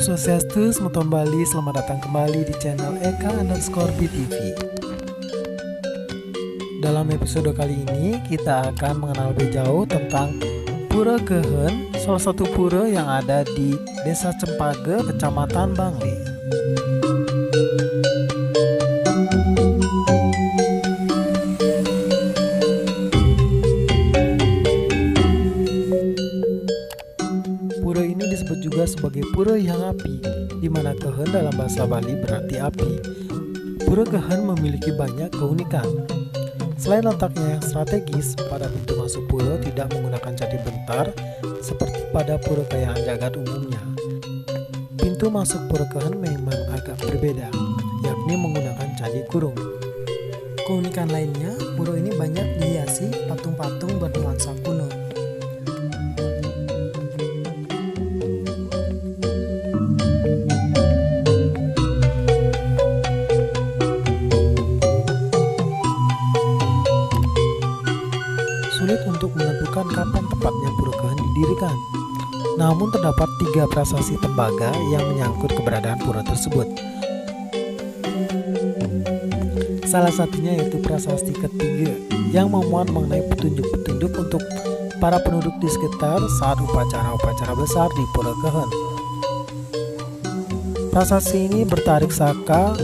Swastiastu, Selamat Bali, selamat datang kembali di channel Eka_BTV. Dalam episode kali ini kita akan mengenal lebih jauh tentang Pura Kehen, salah satu pura yang ada di Desa Cempaga, Kecamatan Bangli. Pura ini disebut juga sebagai Pura Hyang Api, di mana Kehen dalam bahasa Bali berarti api. Pura Kehen memiliki banyak keunikan. Selain letaknya yang strategis, pada pintu masuk pura tidak menggunakan candi bentar seperti pada Pura Kahyangan Jagat umumnya. Pintu masuk Pura Kehen memang agak berbeda, yakni menggunakan candi kurung. Keunikan lainnya, pura ini banyak dihiasi patung-patung bernuansa kuno. Sulit untuk menentukan kapan tepatnya Pura Kehen didirikan. Namun terdapat 3 prasasti tembaga yang menyangkut keberadaan pura tersebut. Salah satunya yaitu prasasti ketiga yang memuat mengenai petunjuk-petunjuk untuk para penduduk di sekitar saat upacara-upacara besar di Pura Kehen. Prasasti ini bertarikh Saka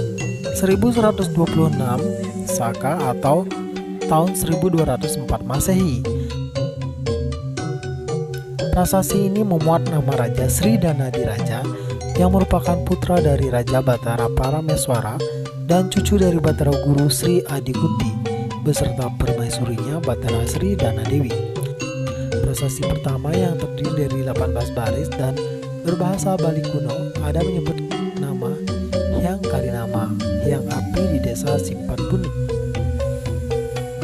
1126 Saka atau tahun 1204 Masehi. Prasasti ini memuat nama Raja Sri dan Nadiraja yang merupakan putra dari Raja Batara Parameswara dan cucu dari Batara Guru Sri Adikuti beserta permaisurinya Batara Sri dan Dewi. Prasasti pertama yang terdiri dari 18 baris dan berbahasa Bali kuno ada menyebut nama Hyang Karinama Hyang Api di Desa Cempaga.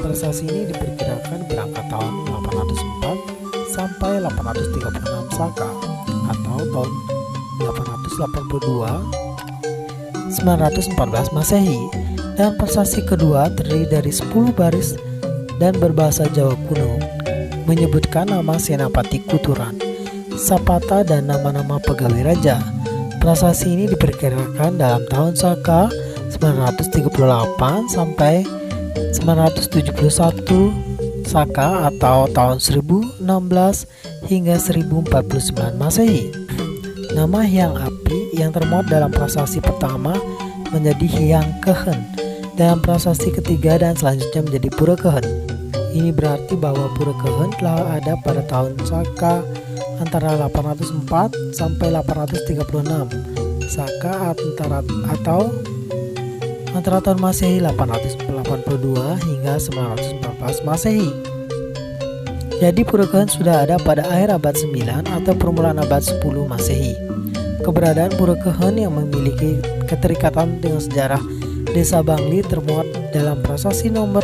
Prasasti ini diperkirakan berangkat tahun 804 sampai 836 Saka atau tahun 882 914 Masehi, dan prasasti kedua terdiri dari 10 baris dan berbahasa Jawa kuno menyebutkan nama Senapati Kuturan, Sapata dan nama-nama pegawai raja. Prasasti ini diperkirakan dalam tahun Saka 938 sampai 971 Saka atau tahun 1016 hingga 1049 Masehi. Nama Hyang Api yang termuat dalam prasasti pertama menjadi Hyang Kehen dalam prasasti ketiga dan selanjutnya menjadi Pura Kehen. Ini berarti bahwa Pura Kehen telah ada pada tahun Saka antara 804 sampai 836 Saka antara tahun Masehi 882 hingga 914 Masehi. Jadi Pura Kehen sudah ada pada akhir abad 9 atau permulaan abad 10 Masehi. Keberadaan Pura Kehen yang memiliki keterikatan dengan sejarah Desa Bangli termuat dalam prasasti nomor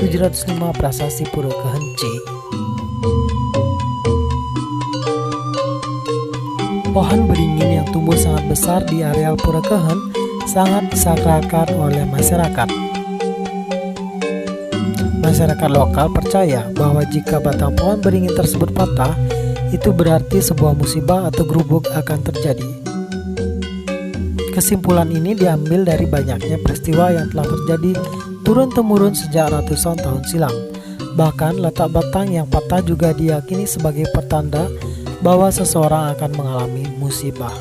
705 Prasasti Pura Kehen C. Pohon beringin yang tumbuh sangat besar di areal Pura Kehen sangat disakralkan oleh masyarakat. Masyarakat lokal percaya bahwa jika batang pohon beringin tersebut patah, itu berarti sebuah musibah atau gerubuk akan terjadi. Kesimpulan ini diambil dari banyaknya peristiwa yang telah terjadi turun-temurun sejak ratusan tahun silam. Bahkan letak batang yang patah juga diyakini sebagai pertanda bahwa seseorang akan mengalami musibah.